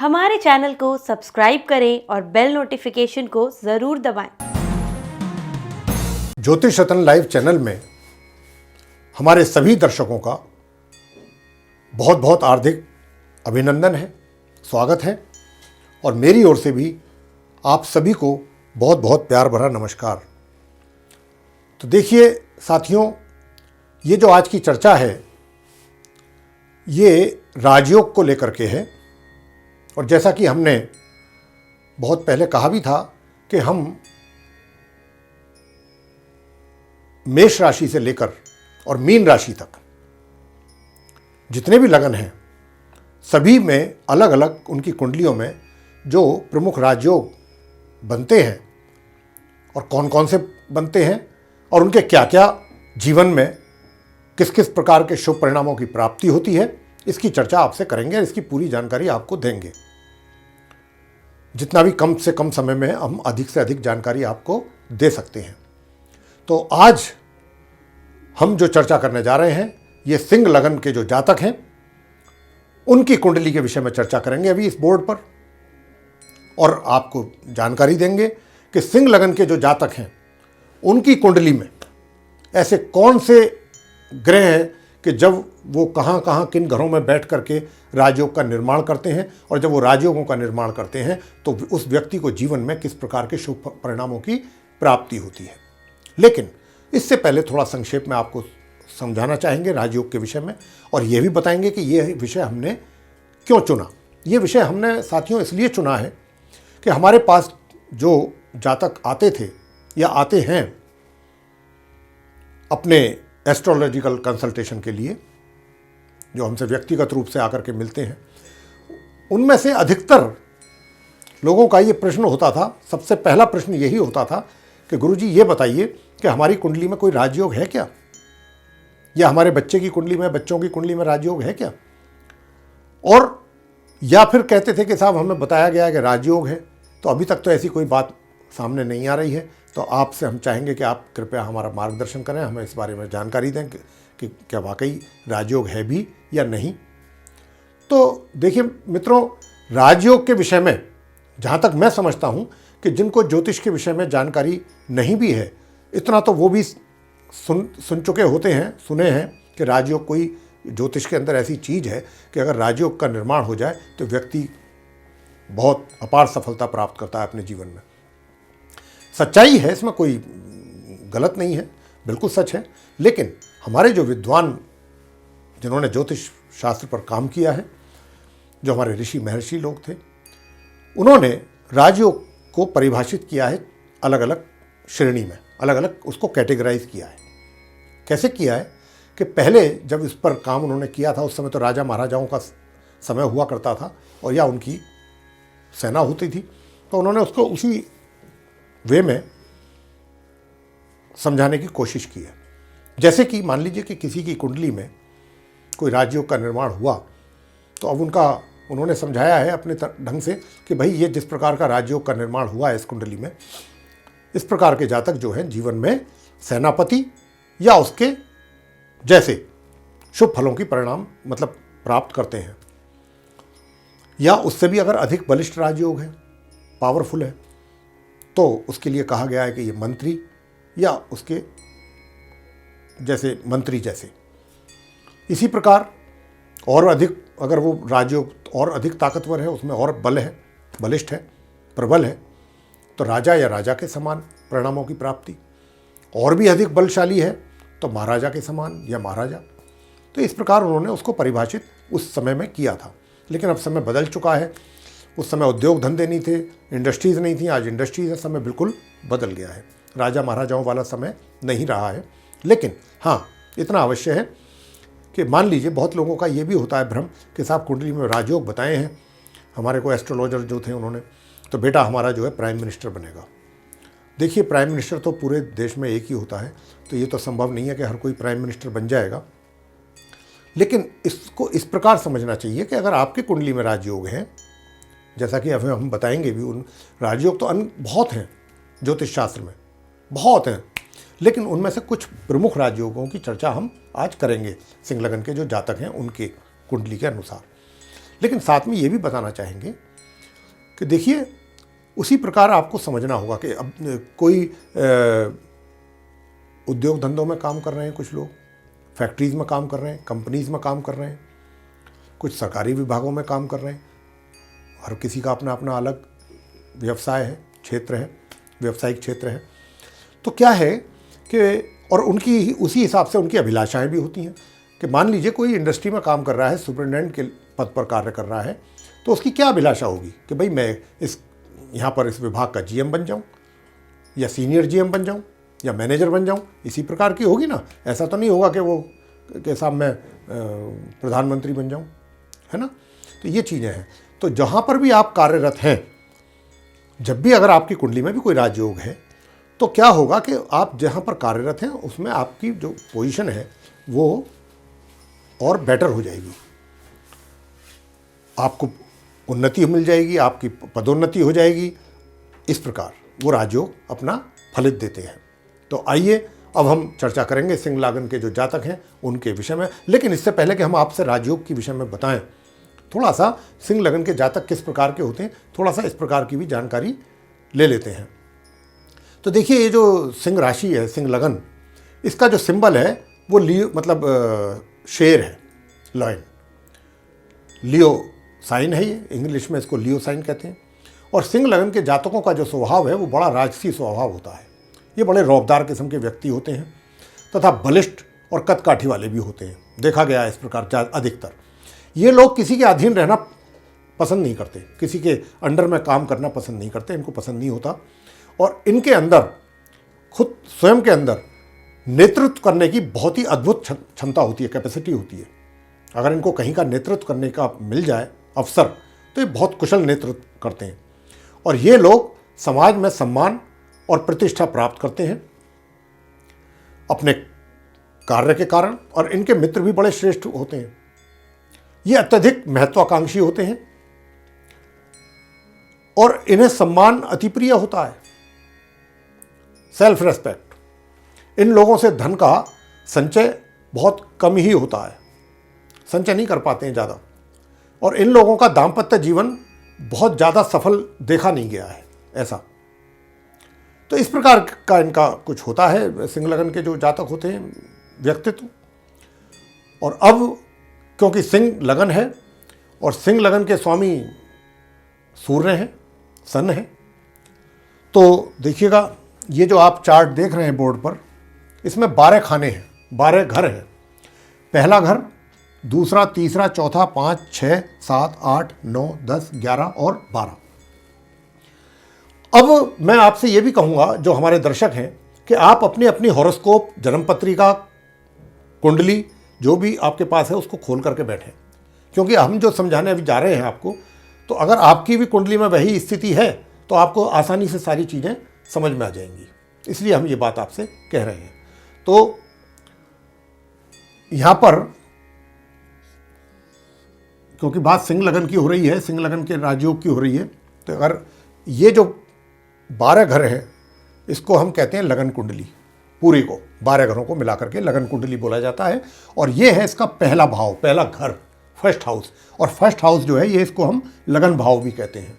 हमारे चैनल को सब्सक्राइब करें और बेल नोटिफिकेशन को ज़रूर दबाएं। ज्योतिष रत्न लाइव चैनल में हमारे सभी दर्शकों का बहुत बहुत हार्दिक अभिनंदन है, स्वागत है और मेरी ओर से भी आप सभी को बहुत बहुत प्यार भरा नमस्कार। तो देखिए साथियों, ये जो आज की चर्चा है ये राजयोग को लेकर के है और जैसा कि हमने बहुत पहले कहा भी था कि हम मेष राशि से लेकर और मीन राशि तक जितने भी लगन हैं सभी में अलग अलग उनकी कुंडलियों में जो प्रमुख राजयोग बनते हैं और कौन कौन से बनते हैं और उनके क्या क्या जीवन में किस किस प्रकार के शुभ परिणामों की प्राप्ति होती है, इसकी चर्चा आपसे करेंगे और इसकी पूरी जानकारी आपको देंगे। जितना भी कम से कम समय में हम अधिक से अधिक जानकारी आपको दे सकते हैं। तो आज हम जो चर्चा करने जा रहे हैं ये सिंह लगन के जो जातक हैं उनकी कुंडली के विषय में चर्चा करेंगे अभी इस बोर्ड पर, और आपको जानकारी देंगे कि सिंह लगन के जो जातक हैं उनकी कुंडली में ऐसे कौन से ग्रह हैं कि जब वो कहाँ कहाँ किन घरों में बैठ करके राजयोग का निर्माण करते हैं और जब वो राजयोगों का निर्माण करते हैं तो उस व्यक्ति को जीवन में किस प्रकार के शुभ परिणामों की प्राप्ति होती है। लेकिन इससे पहले थोड़ा संक्षेप में आपको समझाना चाहेंगे राजयोग के विषय में और ये भी बताएंगे कि ये विषय हमने क्यों चुना। ये विषय हमने साथियों इसलिए चुना है कि हमारे पास जो जातक आते थे या आते हैं अपने एस्ट्रोलॉजिकल कंसल्टेशन के लिए, जो हमसे व्यक्तिगत रूप से आकर के मिलते हैं, उनमें से अधिकतर लोगों का ये प्रश्न होता था, सबसे पहला प्रश्न यही होता था कि गुरुजी ये बताइए कि हमारी कुंडली में कोई राजयोग है क्या, या हमारे बच्चे की कुंडली में, बच्चों की कुंडली में राजयोग है क्या। और या फिर कहते थे कि साहब हमें बताया गया है कि राजयोग है, तो अभी तक तो ऐसी कोई बात सामने नहीं आ रही है, तो आपसे हम चाहेंगे कि आप कृपया हमारा मार्गदर्शन करें, हमें इस बारे में जानकारी दें कि क्या वाकई राजयोग है भी या नहीं। तो देखिए मित्रों, राजयोग के विषय में जहाँ तक मैं समझता हूँ कि जिनको ज्योतिष के विषय में जानकारी नहीं भी है, इतना तो वो भी सुन चुके होते हैं, सुने हैं कि राजयोग कोई ज्योतिष के अंदर ऐसी चीज़ है कि अगर राजयोग का निर्माण हो जाए तो व्यक्ति बहुत अपार सफलता प्राप्त करता है अपने जीवन में। सच्चाई है, इसमें कोई गलत नहीं है, बिल्कुल सच है। लेकिन हमारे जो विद्वान जिन्होंने ज्योतिष शास्त्र पर काम किया है, जो हमारे ऋषि महर्षि लोग थे, उन्होंने राजयोग को परिभाषित किया है अलग अलग श्रेणी में, अलग अलग उसको कैटेगराइज किया है। कैसे किया है कि पहले जब इस पर काम उन्होंने किया था उस समय तो राजा महाराजाओं का समय हुआ करता था और या उनकी सेना होती थी, तो उन्होंने उसको उसी वे में समझाने की कोशिश की है। जैसे कि मान लीजिए कि किसी की कुंडली में कोई राजयोग का निर्माण हुआ तो अब उन्होंने समझाया है अपने ढंग से कि भाई ये जिस प्रकार का राजयोग का निर्माण हुआ है इस कुंडली में, इस प्रकार के जातक जो हैं जीवन में सेनापति या उसके जैसे शुभ फलों की परिणाम मतलब प्राप्त करते हैं, या उससे भी अगर अधिक बलिष्ठ राजयोग है, पावरफुल है, तो उसके लिए कहा गया है कि ये मंत्री या उसके जैसे मंत्री जैसे। इसी प्रकार और अधिक अगर वो राजयोग और अधिक ताकतवर है, उसमें और बल है, बलिष्ठ है, प्रबल है, तो राजा या राजा के समान परिणामों की प्राप्ति। और भी अधिक बलशाली है तो महाराजा के समान या महाराजा। तो इस प्रकार उन्होंने उसको परिभाषित उस समय में किया था। लेकिन अब समय बदल चुका है, उस समय उद्योग धंधे नहीं थे, इंडस्ट्रीज़ नहीं थी, आज इंडस्ट्रीज़ है, समय बिल्कुल बदल गया है, राजा महाराजाओं वाला समय नहीं रहा है। लेकिन हाँ, इतना अवश्य है कि मान लीजिए बहुत लोगों का ये भी होता है भ्रम कि साहब कुंडली में राजयोग बताए हैं हमारे को एस्ट्रोलॉजर जो थे उन्होंने, तो बेटा हमारा जो है प्राइम मिनिस्टर बनेगा। देखिए प्राइम मिनिस्टर तो पूरे देश में एक ही होता है, तो ये तो संभव नहीं है कि हर कोई प्राइम मिनिस्टर बन जाएगा। लेकिन इसको इस प्रकार समझना चाहिए कि अगर आपकी कुंडली में राजयोग हैं, जैसा कि अभी हम बताएंगे भी, उन राजयोग तो बहुत हैं ज्योतिष शास्त्र में, बहुत हैं, लेकिन उनमें से कुछ प्रमुख राजयोगों की चर्चा हम आज करेंगे सिंह लगन के जो जातक हैं उनके कुंडली के अनुसार। लेकिन साथ में ये भी बताना चाहेंगे कि देखिए उसी प्रकार आपको समझना होगा कि अब कोई उद्योग धंधों में काम कर रहे हैं, कुछ लोग फैक्ट्रीज़ में काम कर रहे हैं, कंपनीज़ में काम कर रहे हैं, कुछ सरकारी विभागों में काम कर रहे हैं। हर किसी का अपना अपना अलग व्यवसाय है, क्षेत्र है, व्यावसायिक क्षेत्र है। तो क्या है कि और उनकी उसी हिसाब से उनकी अभिलाषाएं भी होती हैं कि मान लीजिए कोई इंडस्ट्री में काम कर रहा है, सुपरिटेंडेंट के पद पर कार्य कर रहा है, तो उसकी क्या अभिलाषा होगी कि भाई मैं यहाँ पर इस विभाग का जीएम बन जाऊँ या सीनियर जीएम बन जाऊँ या मैनेजर बन जाऊँ, इसी प्रकार की होगी ना। ऐसा तो नहीं होगा कि वो के साहब मैं प्रधानमंत्री बन जाऊँ, है ना। तो ये चीज़ें हैं। तो जहाँ पर भी आप कार्यरत हैं, जब भी अगर आपकी कुंडली में भी कोई राजयोग है, तो क्या होगा कि आप जहाँ पर कार्यरत हैं उसमें आपकी जो पोजीशन है वो और बेटर हो जाएगी, आपको उन्नति मिल जाएगी, आपकी पदोन्नति हो जाएगी। इस प्रकार वो राजयोग अपना फलित देते हैं। तो आइए अब हम चर्चा करेंगे सिंह लगन के जो जातक हैं उनके विषय में। लेकिन इससे पहले कि हम आपसे राजयोग के विषय में बताएं, थोड़ा सा सिंह लगन के जातक किस प्रकार के होते हैं, थोड़ा सा इस प्रकार की भी जानकारी ले लेते हैं। तो देखिए ये जो सिंह राशि है, सिंह लगन, इसका जो सिंबल है वो लियो मतलब शेर है, लॉयन, लियो साइन है। ये इंग्लिश में इसको लियो साइन कहते हैं। और सिंह लगन के जातकों का जो स्वभाव है वो बड़ा राजसी स्वभाव होता है। ये बड़े रौबदार किस्म के व्यक्ति होते हैं तथा बलिष्ठ और कदकाठी वाले भी होते हैं। देखा गया है इस प्रकार अधिकतर ये लोग किसी के अधीन रहना पसंद नहीं करते, किसी के अंडर में काम करना पसंद नहीं करते, इनको पसंद नहीं होता। और इनके अंदर खुद स्वयं के अंदर नेतृत्व करने की बहुत ही अद्भुत क्षमता होती है, कैपेसिटी होती है। अगर इनको कहीं का नेतृत्व करने का मिल जाए अवसर, तो ये बहुत कुशल नेतृत्व करते हैं। और ये लोग समाज में सम्मान और प्रतिष्ठा प्राप्त करते हैं अपने कार्य के कारण। और इनके मित्र भी बड़े श्रेष्ठ होते हैं। ये अत्यधिक महत्वाकांक्षी होते हैं और इन्हें सम्मान अति प्रिय होता है, सेल्फ रेस्पेक्ट। इन लोगों से धन का संचय बहुत कम ही होता है, संचय नहीं कर पाते हैं ज़्यादा। और इन लोगों का दाम्पत्य जीवन बहुत ज़्यादा सफल देखा नहीं गया है ऐसा। तो इस प्रकार का इनका कुछ होता है सिंह लगन के जो जातक होते हैं व्यक्तित्व। और अब क्योंकि सिंह लगन है और सिंह लगन के स्वामी सूर्य हैं, सन है, तो देखिएगा ये जो आप चार्ट देख रहे हैं बोर्ड पर, इसमें 12 खाने हैं, 12 घर हैं। पहला घर, दूसरा, तीसरा, चौथा, 5, 6, 7, 8, 9, 10, 11 और 12। अब मैं आपसे ये भी कहूँगा जो हमारे दर्शक हैं कि आप अपनी अपनी हॉरोस्कोप, जन्म पत्रिका, कुंडली जो भी आपके पास है उसको खोल करके बैठें। क्योंकि हम जो समझाने अभी जा रहे हैं आपको, तो अगर आपकी भी कुंडली में वही स्थिति है तो आपको आसानी से सारी चीज़ें समझ में आ जाएंगी। इसलिए हम ये बात आपसे कह रहे हैं। तो यहाँ पर क्योंकि बात सिंह लगन की हो रही है, सिंह लगन के राजयोग की हो रही है, तो अगर ये जो 12 घर हैं इसको हम कहते हैं लगन कुंडली। पूरी को 12 घरों को मिलाकर के लगन कुंडली बोला जाता है। और ये है इसका पहला भाव, पहला घर, फर्स्ट हाउस। और फर्स्ट हाउस जो है ये इसको हम लगन भाव भी कहते हैं।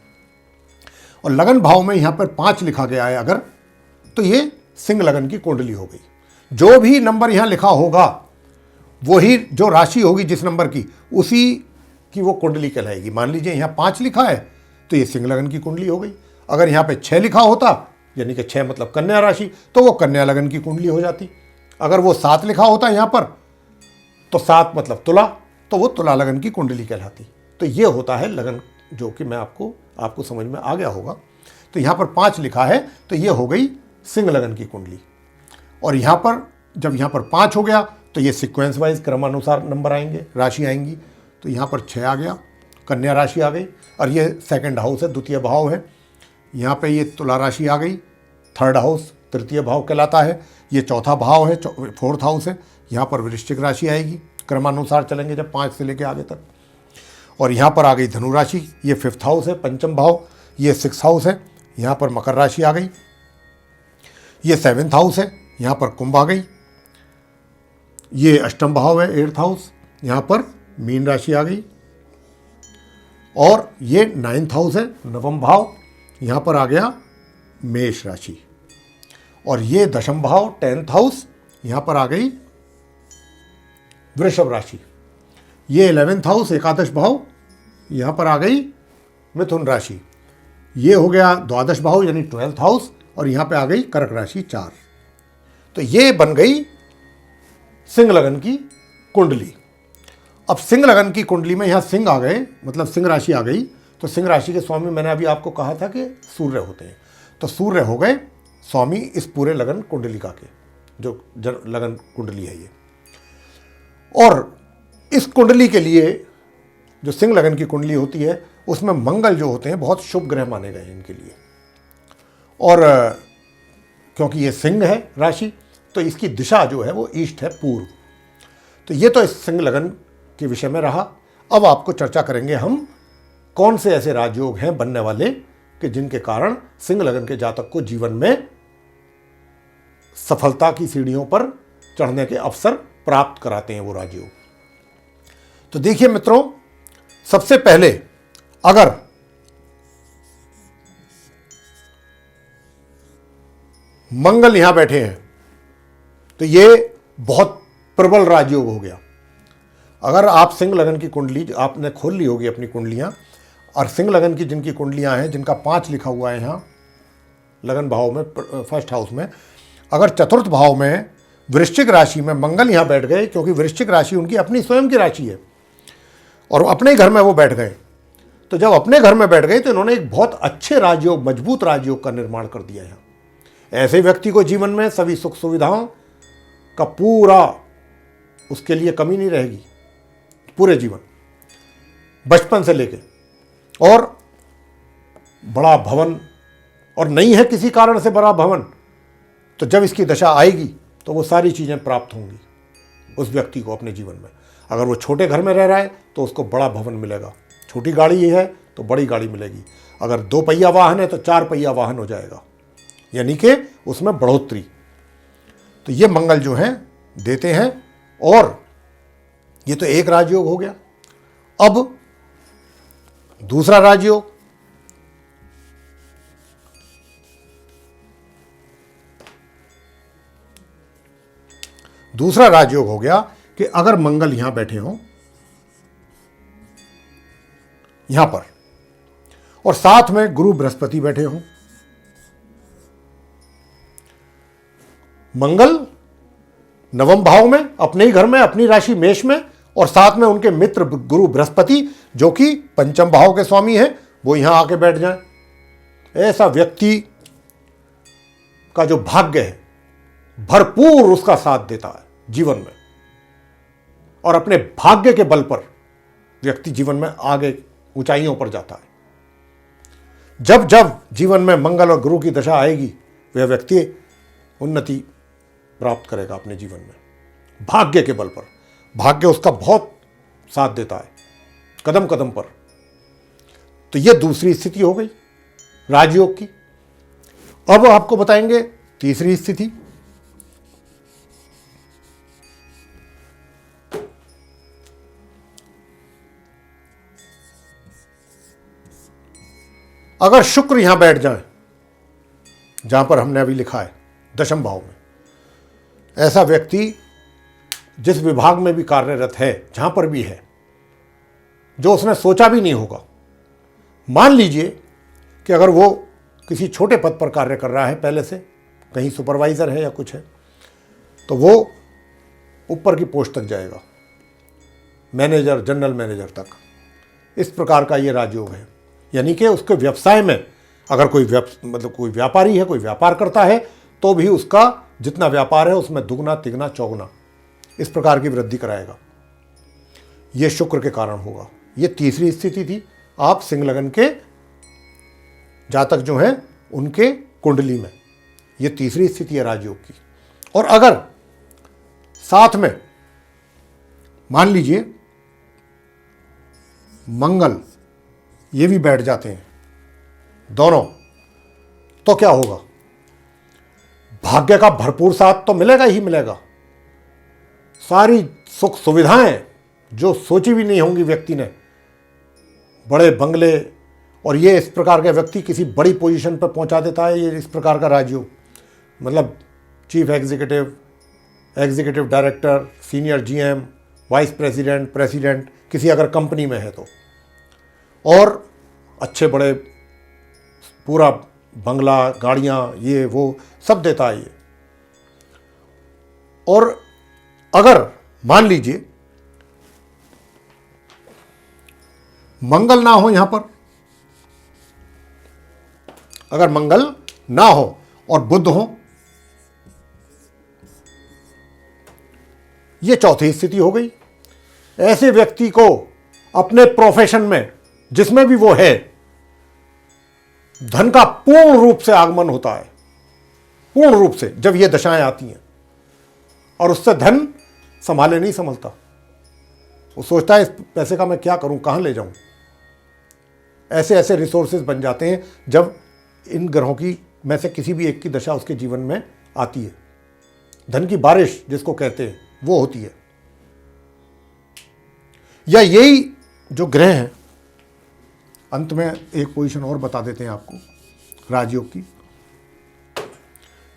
और लगन भाव में यहाँ पर 5 लिखा गया है अगर, तो ये सिंह लगन की कुंडली हो गई। जो भी नंबर यहाँ लिखा होगा वही जो राशि होगी जिस नंबर की, उसी की वो कुंडली कहलाएगी। मान लीजिए यहाँ 5 लिखा है तो ये सिंह लगन की कुंडली हो गई। अगर यहाँ पे 6 लिखा होता, यानी कि 6 मतलब कन्या राशि, तो वो कन्या लगन की कुंडली हो जाती। अगर वो 7 लिखा होता यहाँ पर, तो 7 मतलब तुला, तो वो तुला लगन की कुंडली कहलाती। तो ये होता है लगन, जो कि मैं आपको समझ में आ गया होगा। तो यहाँ पर 5 लिखा है तो ये हो गई सिंह लगन की कुंडली। और यहाँ पर जब यहाँ पर 5 हो गया तो ये सीक्वेंस वाइज क्रमानुसार नंबर आएंगे, राशि आएंगी। तो यहाँ पर 6 आ गया, कन्या राशि आ गई। और ये सेकंड हाउस है, द्वितीय भाव है। यहाँ पे ये तुला राशि आ गई, थर्ड हाउस तृतीय भाव कहलाता है। ये चौथा भाव है, फोर्थ हाउस है। यहाँ पर वृश्चिक राशि आएगी, क्रमानुसार चलेंगे जब 5 से लेके आगे तक। और यहाँ पर आ गई धनु राशि, ये 5th हाउस है, पंचम भाव। ये 6th हाउस है, यहाँ पर मकर राशि आ गई। ये 7th हाउस है, यहाँ पर कुंभ आ गई। ये अष्टम भाव है, 8th हाउस, यहाँ पर मीन राशि आ गई। और ये 9th हाउस है, नवम भाव, यहाँ पर आ गया मेष राशि। और ये दशम भाव 10th हाउस, यहाँ पर आ गई वृषभ राशि। ये 11th हाउस, एकादश भाव, यहाँ पर आ गई मिथुन राशि। ये हो गया द्वादश भाव यानी 12th हाउस, और यहाँ पे आ गई कर्क राशि 4। तो ये बन गई सिंह लगन की कुंडली। अब सिंह लगन की कुंडली में यहाँ सिंह आ गए, मतलब सिंह राशि आ गई। तो सिंह राशि के स्वामी मैंने अभी आपको कहा था कि सूर्य होते हैं, तो सूर्य हो गए स्वामी इस पूरे लगन कुंडलिका के, जो लगन कुंडली है ये। और इस कुंडली के लिए जो सिंह लगन की कुंडली होती है उसमें मंगल जो होते हैं बहुत शुभ ग्रह माने गए हैं इनके लिए। और क्योंकि ये सिंह है राशि, तो इसकी दिशा जो है वो ईस्ट है, पूर्व। तो ये तो इस सिंह लगन के विषय में रहा। अब आपको चर्चा करेंगे हम कौन से ऐसे राजयोग हैं बनने वाले कि जिनके कारण सिंह लगन के जातक को जीवन में सफलता की सीढ़ियों पर चढ़ने के अवसर प्राप्त कराते हैं वो राजयोग। तो देखिए मित्रों, सबसे पहले अगर मंगल यहां बैठे हैं तो ये बहुत प्रबल राजयोग हो गया। अगर आप सिंह लगन की कुंडली आपने खोल ली होगी अपनी कुंडलियां, और सिंह लगन की जिनकी कुंडलियां हैं, जिनका 5 लिखा हुआ है यहाँ लगन भाव में, फर्स्ट हाउस में, अगर चतुर्थ भाव में वृश्चिक राशि में मंगल यहाँ बैठ गए, क्योंकि वृश्चिक राशि उनकी अपनी स्वयं की राशि है और अपने ही घर में वो बैठ गए, तो जब अपने घर में बैठ गए तो इन्होंने एक बहुत अच्छे राजयोग, मजबूत राजयोग का निर्माण कर दिया है। ऐसे व्यक्ति को जीवन में सभी सुख सुविधाओं का पूरा उसके लिए कमी नहीं रहेगी पूरे जीवन, बचपन से लेके। और बड़ा भवन, और नहीं है किसी कारण से बड़ा भवन, तो जब इसकी दशा आएगी तो वो सारी चीज़ें प्राप्त होंगी उस व्यक्ति को अपने जीवन में। अगर वो छोटे घर में रह रहा है तो उसको बड़ा भवन मिलेगा, छोटी गाड़ी है तो बड़ी गाड़ी मिलेगी, अगर 2 पहिया वाहन है तो 4 पहिया वाहन हो जाएगा, यानी कि उसमें बढ़ोतरी। तो ये मंगल जो हैं देते हैं। और ये तो एक राजयोग हो गया। अब दूसरा राजयोग, दूसरा राजयोग हो गया कि अगर मंगल यहां बैठे हों यहां पर, और साथ में गुरु बृहस्पति बैठे हों। मंगल नवम भाव में, अपने ही घर में, अपनी राशि मेष में, और साथ में उनके मित्र गुरु बृहस्पति जो कि पंचम भाव के स्वामी हैं, वो यहां आके बैठ जाएं। ऐसा व्यक्ति का जो भाग्य है भरपूर उसका साथ देता है जीवन में, और अपने भाग्य के बल पर व्यक्ति जीवन में आगे ऊंचाइयों पर जाता है। जब जब जीवन में मंगल और गुरु की दशा आएगी वह व्यक्ति उन्नति प्राप्त करेगा अपने जीवन में, भाग्य के बल पर। भाग्य उसका बहुत साथ देता है कदम कदम पर। तो यह दूसरी स्थिति हो गई राजयोग की। अब आपको बताएंगे तीसरी स्थिति। अगर शुक्र यहां बैठ जाए जहां पर हमने अभी लिखा है दशम भाव में, ऐसा व्यक्ति जिस विभाग में भी कार्यरत है, जहां पर भी है, जो उसने सोचा भी नहीं होगा, मान लीजिए कि अगर वो किसी छोटे पद पर कार्य कर रहा है पहले से, कहीं सुपरवाइजर है या कुछ है, तो वो ऊपर की पोस्ट तक जाएगा, मैनेजर, जनरल मैनेजर तक। इस प्रकार का ये राजयोग है। यानी कि उसके व्यवसाय में अगर कोई कोई व्यापारी है, कोई व्यापार करता है, तो भी उसका जितना व्यापार है उसमें दुगना तिगना चौगुना इस प्रकार की वृद्धि कराएगा। यह शुक्र के कारण होगा। यह तीसरी स्थिति थी आप सिंह लगन के जातक जो हैं उनके कुंडली में, यह तीसरी स्थिति है राजयोग की। और अगर साथ में मान लीजिए मंगल ये भी बैठ जाते हैं दोनों, तो क्या होगा? भाग्य का भरपूर साथ तो मिलेगा ही मिलेगा। सारी सुख सुविधाएं जो सोची भी नहीं होंगी व्यक्ति ने, बड़े बंगले, और ये इस प्रकार का व्यक्ति किसी बड़ी पोजीशन पर पहुंचा देता है। ये इस प्रकार का राजयोग, मतलब chief executive, executive director, senior GM, vice president, president किसी अगर कंपनी में है तो, और अच्छे बड़े पूरा बंगला, गाड़ियाँ, ये वो सब देता है ये। और अगर मान लीजिए मंगल ना हो यहां पर, अगर मंगल ना हो और बुध हो, ये चौथी स्थिति हो गई। ऐसे व्यक्ति को अपने प्रोफेशन में जिसमें भी वो है धन का पूर्ण रूप से आगमन होता है, पूर्ण रूप से, जब ये दशाएं आती हैं, और उससे धन संभाले नहीं संभलता। वो सोचता है इस पैसे का मैं क्या करूं, कहां ले जाऊं। ऐसे ऐसे रिसोर्सेज बन जाते हैं जब इन ग्रहों की में से किसी भी एक की दशा उसके जीवन में आती है। धन की बारिश जिसको कहते हैं वो होती है। या यही जो ग्रह हैं, अंत में एक पोजीशन और बता देते हैं आपको राजयोग की,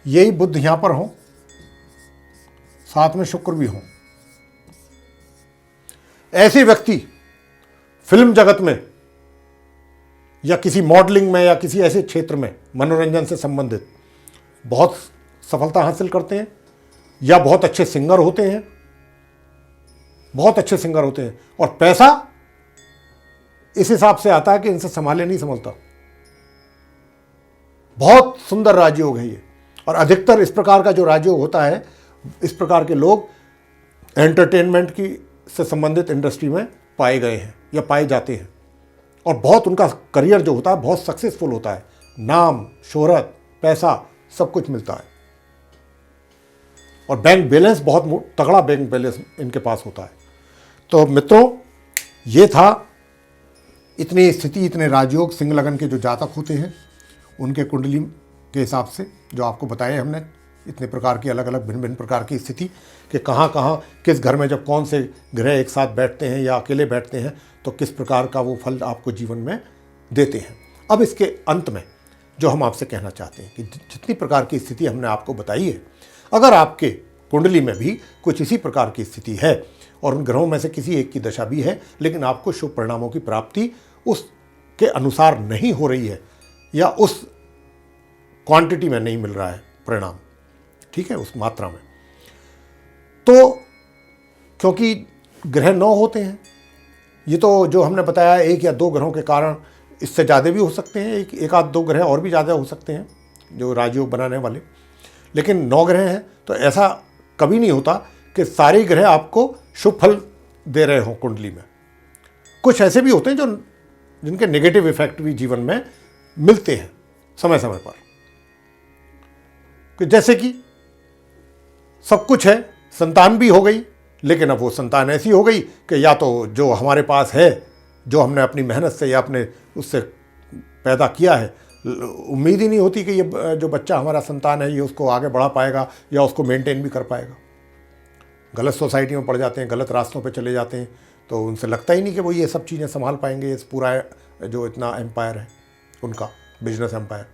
यही बुध यहां पर हो, साथ में शुक्र भी हो। ऐसे व्यक्ति फिल्म जगत में या किसी मॉडलिंग में या किसी ऐसे क्षेत्र में मनोरंजन से संबंधित बहुत सफलता हासिल करते हैं, या बहुत अच्छे सिंगर होते हैं, बहुत अच्छे सिंगर होते हैं, और पैसा इस हिसाब से आता है कि इनसे संभाले नहीं संभलता। बहुत सुंदर राजयोग है ये। और अधिकतर इस प्रकार का जो राजयोग होता है, इस प्रकार के लोग एंटरटेनमेंट की से संबंधित इंडस्ट्री में पाए गए हैं या पाए जाते हैं, और बहुत उनका करियर जो होता है बहुत सक्सेसफुल होता है। नाम, शोहरत, पैसा सब कुछ मिलता है, और बैंक बैलेंस बहुत तगड़ा बैंक बैलेंस इनके पास होता है। तो मित्रों, ये था इतनी स्थिति, इतने राजयोग सिंह लगन के जो जातक होते हैं उनके कुंडली के हिसाब से जो आपको बताए हमने, इतने प्रकार की अलग अलग भिन्न भिन्न प्रकार की स्थिति कि कहाँ कहाँ किस घर में जब कौन से ग्रह एक साथ बैठते हैं या अकेले बैठते हैं तो किस प्रकार का वो फल आपको जीवन में देते हैं। अब इसके अंत में जो हम आपसे कहना चाहते हैं कि जितनी प्रकार की स्थिति हमने आपको बताई है, अगर आपके कुंडली में भी कुछ इसी प्रकार की स्थिति है और उन ग्रहों में से किसी एक की दशा भी है, लेकिन आपको शुभ परिणामों की प्राप्ति उसके अनुसार नहीं हो रही है या उस क्वांटिटी में नहीं मिल रहा है परिणाम, ठीक है, उस मात्रा में, तो क्योंकि ग्रह 9 होते हैं, ये तो जो हमने बताया एक या दो ग्रहों के कारण, इससे ज़्यादा भी हो सकते हैं, एक आध दो ग्रह और भी ज़्यादा हो सकते हैं जो राजयोग बनाने वाले, लेकिन 9 ग्रह हैं तो ऐसा कभी नहीं होता कि सारे ग्रह आपको शुभ फल दे रहे हों कुंडली में। कुछ ऐसे भी होते हैं जो जिनके नेगेटिव इफेक्ट भी जीवन में मिलते हैं समय समय पर, कि जैसे कि सब कुछ है, संतान भी हो गई, लेकिन अब वो संतान ऐसी हो गई कि या तो जो हमारे पास है, जो हमने अपनी मेहनत से या अपने उससे पैदा किया है, उम्मीद ही नहीं होती कि ये जो बच्चा हमारा संतान है ये उसको आगे बढ़ा पाएगा या उसको मेंटेन भी कर पाएगा। गलत सोसाइटी में पड़ जाते हैं, गलत रास्तों पे चले जाते हैं, तो उनसे लगता ही नहीं कि वो ये सब चीज़ें संभाल पाएंगे, इस पूरा जो इतना एम्पायर है उनका बिजनेस एम्पायर।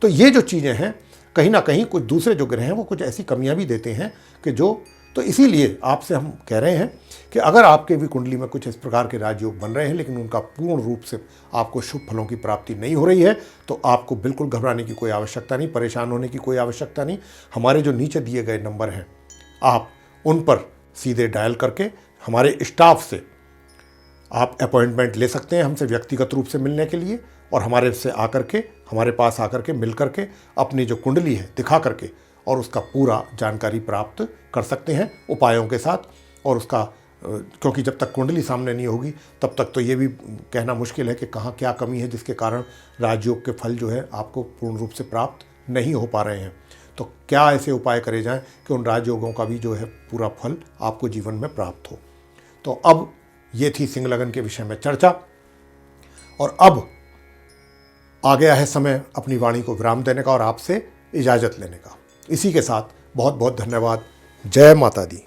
तो ये जो चीज़ें हैं कहीं ना कहीं कुछ दूसरे जो ग्रह हैं वो कुछ ऐसी कमियां भी देते हैं कि जो, तो इसीलिए आपसे हम कह रहे हैं कि अगर आपके भी कुंडली में कुछ इस प्रकार के राजयोग बन रहे हैं लेकिन उनका पूर्ण रूप से आपको शुभ फलों की प्राप्ति नहीं हो रही है, तो आपको बिल्कुल घबराने की कोई आवश्यकता नहीं, परेशान होने की कोई आवश्यकता नहीं। हमारे जो नीचे दिए गए नंबर हैं आप उन पर सीधे डायल करके हमारे स्टाफ से आप अपॉइंटमेंट ले सकते हैं हमसे व्यक्तिगत रूप से मिलने के लिए, और हमारे से आकर के, हमारे पास आकर के मिल करके अपनी जो कुंडली है दिखा करके और उसका पूरा जानकारी प्राप्त कर सकते हैं उपायों के साथ। और उसका क्योंकि जब तक कुंडली सामने नहीं होगी तब तक तो ये भी कहना मुश्किल है कि कहाँ क्या कमी है जिसके कारण राजयोग के फल जो है आपको पूर्ण रूप से प्राप्त नहीं हो पा रहे हैं। तो क्या ऐसे उपाय करे जाएं कि उन राजयोगों का भी जो है पूरा फल आपको जीवन में प्राप्त हो। तो अब ये थी सिंह लगन के विषय में चर्चा, और अब आ गया है समय अपनी वाणी को विराम देने का और आपसे इजाज़त लेने का। इसी के साथ बहुत बहुत धन्यवाद। जय माता दी।